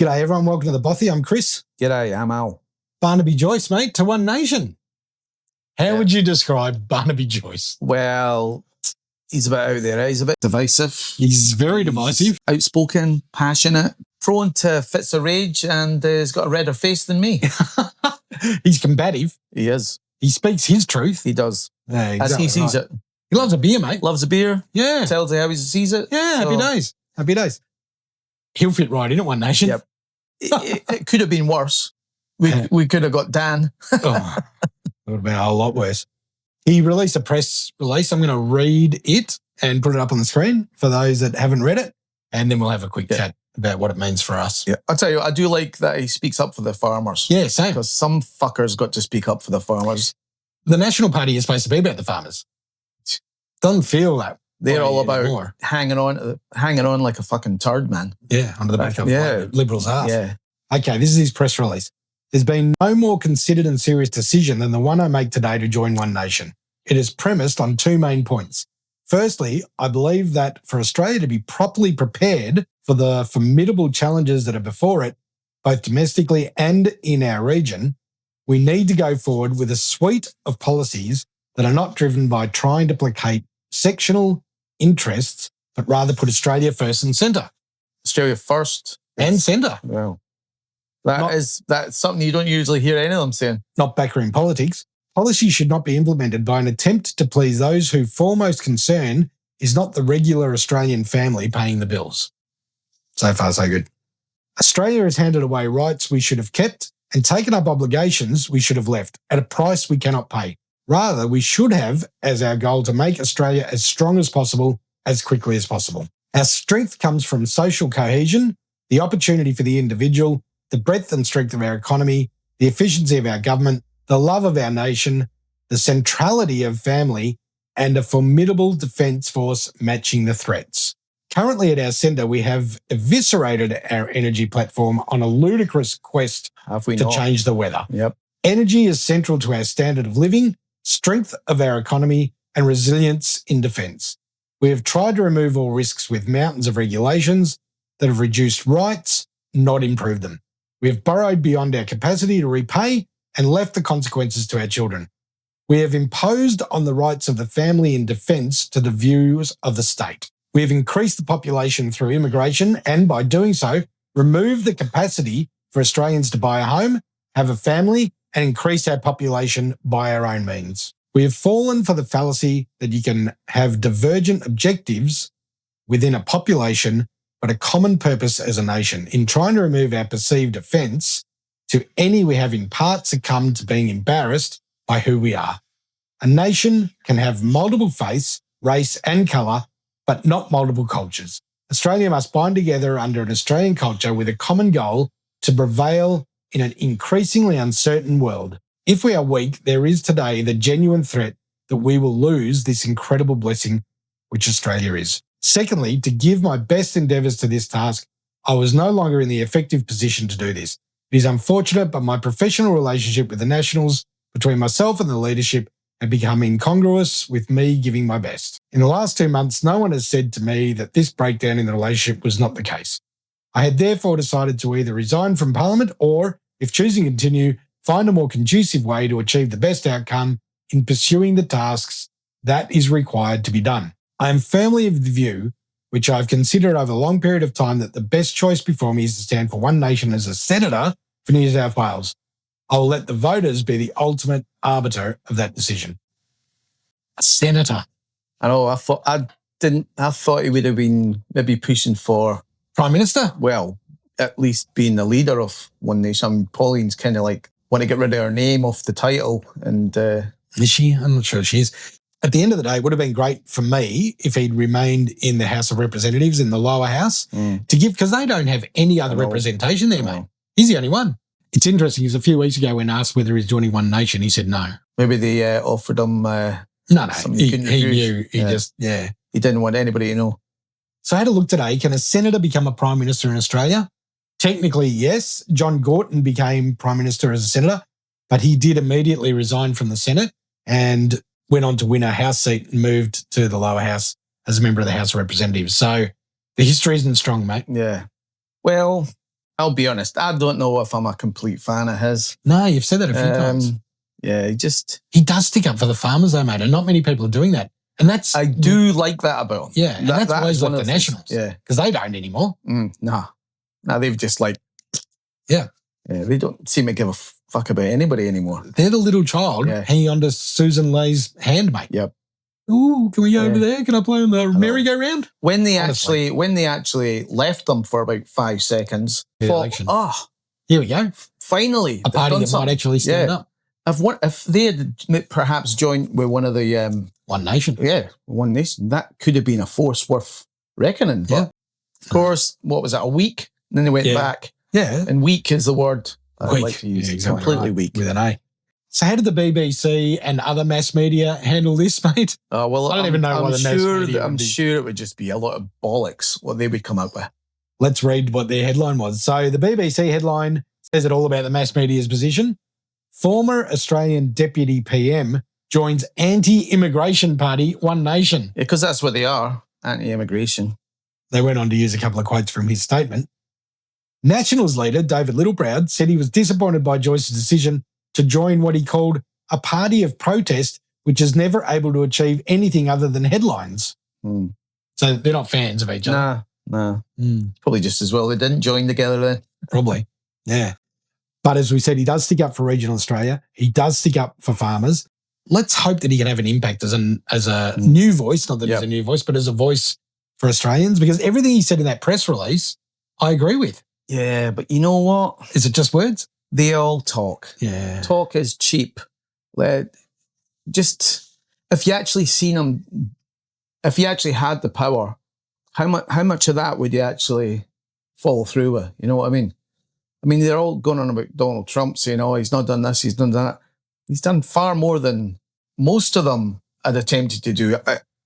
G'day, everyone. Welcome to the Bothy. I'm Chris. G'day, I'm Al. Barnaby Joyce, mate, to One Nation. How would you describe Barnaby Joyce? Well, he's a bit out there. He's a bit divisive. He's very divisive. Outspoken, passionate, prone to fits of rage, and he's got a redder face than me. He's combative. He is. He speaks his truth. He does. Yeah, as he sees it. He loves a beer, mate. Loves a beer. Yeah. Tells you how he sees it. Yeah, happy days. Happy days. He'll fit right in at One Nation. Yep. It could have been worse. We could have got Dan. Oh, it would have been a whole lot worse. He released a press release. I'm going to read it and put it up on the screen for those that haven't read it, and then we'll have a quick chat about what it means for us. Yeah, I'll tell you, I do like that he speaks up for the farmers. Yeah, same. Because some fuckers got to speak up for the farmers. The National Party is supposed to be about the farmers. Doesn't feel that. They're all about hanging on like a fucking turd, man. Yeah, under the back of Liberals' ass. Yeah. Okay, this is his press release. There's been no more considered and serious decision than the one I make today to join One Nation. It is premised on two main points. Firstly, I believe that for Australia to be properly prepared for the formidable challenges that are before it, both domestically and in our region, we need to go forward with a suite of policies that are not driven by trying to placate sectional interests, but rather put Australia first and centre. Australia first and centre. Well, that's something you don't usually hear any of them saying. Not backroom politics. Policy should not be implemented by an attempt to please those whose foremost concern is not the regular Australian family paying the bills. So far, so good. Australia has handed away rights we should have kept and taken up obligations we should have left at a price we cannot pay. Rather, we should have as our goal to make Australia as strong as possible, as quickly as possible. Our strength comes from social cohesion, the opportunity for the individual, the breadth and strength of our economy, the efficiency of our government, the love of our nation, the centrality of family, and a formidable defence force matching the threats. Currently at our centre, we have eviscerated our energy platform on a ludicrous quest to change the weather. Yep. Energy is central to our standard of living, strength of our economy, and resilience in defence. We have tried to remove all risks with mountains of regulations that have reduced rights, not improved them. We have borrowed beyond our capacity to repay and left the consequences to our children. We have imposed on the rights of the family in defence to the views of the state. We have increased the population through immigration and, by doing so, removed the capacity for Australians to buy a home, have a family, and increase our population by our own means. We have fallen for the fallacy that you can have divergent objectives within a population, but a common purpose as a nation. In trying to remove our perceived offence to any, we have in part succumbed to being embarrassed by who we are. A nation can have multiple faiths, race and colour, but not multiple cultures. Australia must bind together under an Australian culture with a common goal to prevail in an increasingly uncertain world. If we are weak, there is today the genuine threat that we will lose this incredible blessing which Australia is. Secondly, to give my best endeavours to this task, I was no longer in the effective position to do this. It is unfortunate, but my professional relationship with the Nationals, between myself and the leadership, had become incongruous with me giving my best. In the last 2 months, no one has said to me that this breakdown in the relationship was not the case. I had therefore decided to either resign from Parliament or, if choosing to continue, find a more conducive way to achieve the best outcome in pursuing the tasks that is required to be done. I am firmly of the view, which I have considered over a long period of time, that the best choice before me is to stand for One Nation as a senator for New South Wales. I will let the voters be the ultimate arbiter of that decision. A senator. I know. I thought he would have been maybe pushing for Prime Minister. Well, at least being the leader of One Nation. I mean, Pauline's kind of like want to get rid of her name off the title, and is she? I'm not sure she is. At the end of the day, it would have been great for me if he'd remained in the House of Representatives, in the lower house, to give, because they don't have any other representation there, mate. He's the only one. It's interesting, because a few weeks ago when asked whether he's joining One Nation, he said no. Maybe they offered him No, he knew. He didn't want anybody to know. So I had a look today. Can a senator become a Prime Minister in Australia? Technically, yes. John Gorton became Prime Minister as a senator, but he did immediately resign from the Senate and went on to win a House seat and moved to the lower house as a member of the House of Representatives. So the history isn't strong, mate. Yeah. Well, I'll be honest, I don't know if I'm a complete fan of his. No, you've said that a few times. Yeah, he does stick up for the farmers though, mate, and not many people are doing that. And I do like that about him. Yeah, and that's why he's left the Nationals. Yeah. Because they don't anymore. Nah, they've just Yeah, they don't seem to give a fuck about anybody anymore. They're the little child hanging on to Susan Lay's hand, mate. Yep. Ooh, can we go over there? Can I play on the merry-go-round? When they actually left them for about 5 seconds, thought, here we go. Finally, a party that might actually stand up. If they had perhaps joined with one of the One Nation, One Nation, that could have been a force worth reckoning. But of course, what was it? A week, and then they went back. Yeah, and weak is the word I weak. like to use. Exactly completely right. Weak with an A. So how did the BBC and other mass media handle this, mate? Well, I don't even know why the mass media. I'm sure it would just be a lot of bollocks what they would come out with. Let's read what their headline was. So the BBC headline says it all about the mass media's position. Former Australian Deputy PM joins anti-immigration party One Nation. Yeah, because that's what they are, anti-immigration. They went on to use a couple of quotes from his statement. Nationals leader David Littleproud said he was disappointed by Joyce's decision to join what he called a party of protest, which is never able to achieve anything other than headlines. So they're not fans of each other. No. Probably just as well they didn't join together then. Probably, yeah. But as we said, he does stick up for regional Australia. He does stick up for farmers. Let's hope that he can have an impact as a new voice, not that he's a new voice, but as a voice for Australians, because everything he said in that press release, I agree with. Yeah, but you know what? Is it just words? They all talk. Yeah. Talk is cheap. Just, if you actually seen them, if you actually had the power, how much of that would you actually follow through with? You know what I mean? I mean, they're all going on about Donald Trump saying, oh, he's not done this, he's done that. He's done far more than most of them had attempted to do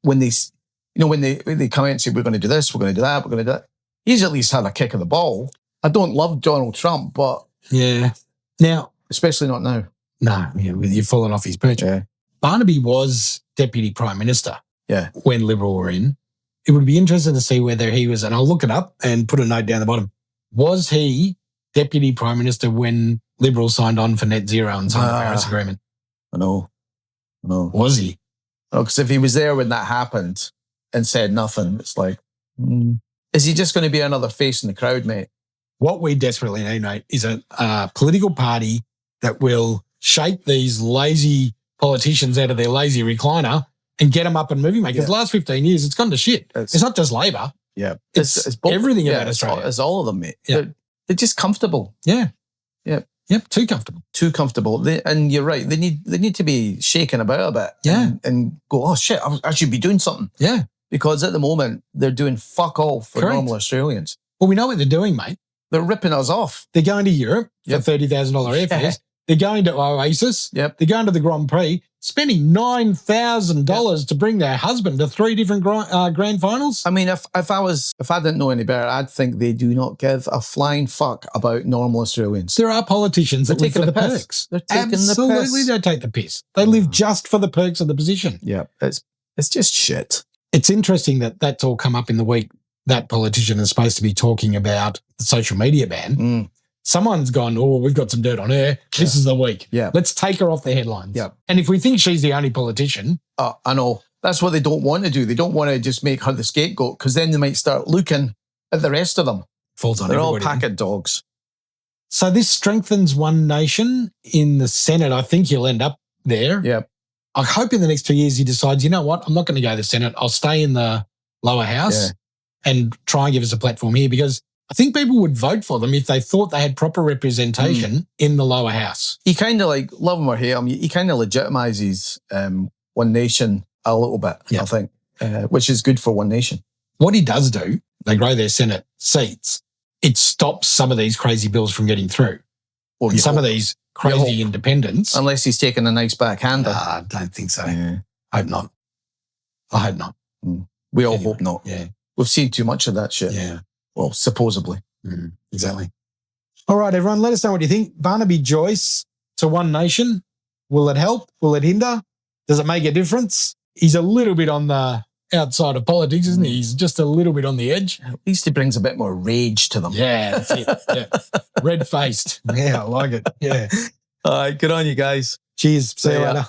when they come out and say, we're going to do this, we're going to do that, we're going to do that. He's at least had a kick of the ball. I don't love Donald Trump, but... Yeah. Now... Especially not now. No, you're falling off his perch. Yeah. Barnaby was Deputy Prime Minister when Liberal were in. It would be interesting to see whether he was, and I'll look it up and put a note down the bottom. Was he Deputy Prime Minister when Liberal signed on for net zero and signed the Paris Agreement? I know. Was he? Because if he was there when that happened and said nothing, it's like, is he just going to be another face in the crowd, mate? What we desperately need, mate, is a political party that will shake these lazy politicians out of their lazy recliner and get them up and moving, mate. Because the last 15 years, it's gone to shit. It's not just Labor. Yeah. It's everything about Australia. It's all of them, mate. Yeah. They're just comfortable. Yeah. Yep. Yep. Too comfortable. Too comfortable. And you're right. They need to be shaken about a bit. Yeah. And go, oh shit, I should be doing something. Yeah. Because at the moment, they're doing fuck all for normal Australians. Well, we know what they're doing, mate. They're ripping us off. They're going to Europe for $30,000 airfares. Yeah. They're going to Oasis. Yep. They're going to the Grand Prix, spending $9,000 to bring their husband to 3 different grand finals. I mean, if I didn't know any better, I'd think they do not give a flying fuck about normal Australians. There are politicians that live for the perks. They're taking the piss. Absolutely, they take the piss. They live just for the perks of the position. Yeah, it's just shit. It's interesting that that's all come up in the week. That politician is supposed to be talking about the social media ban. Someone's gone, oh, we've got some dirt on her. This is the week. Yeah. Let's take her off the headlines. Yeah. And if we think she's the only politician. I know. That's what they don't want to do. They don't want to just make her the scapegoat because then they might start looking at the rest of them. Falls on They're everybody. all pack of dogs. So this strengthens One Nation in the Senate. I think he'll end up there. Yeah. I hope in the next 2 years he decides, you know what, I'm not going to go to the Senate. I'll stay in the lower house and try and give us a platform here because I think people would vote for them if they thought they had proper representation in the lower house. He kind of like, love him or hate him, he kind of legitimizes One Nation a little bit, I think, which is good for One Nation. What he does do, they grow their Senate seats, it stops some of these crazy bills from getting through. Or some of these crazy independents. Unless he's taking a nice backhander. I don't think so. Yeah. I hope not. I hope not. We all hope not. Yeah. We've seen too much of that shit. Yeah. Well, supposedly. Exactly. All right, everyone, let us know what you think. Barnaby Joyce to One Nation. Will it help? Will it hinder? Does it make a difference? He's a little bit on the outside of politics, isn't he? He's just a little bit on the edge. At least he brings a bit more rage to them. Yeah, that's it. Yeah. Red-faced. Yeah, I like it. Yeah. All right, good on you guys. Cheers. See you later.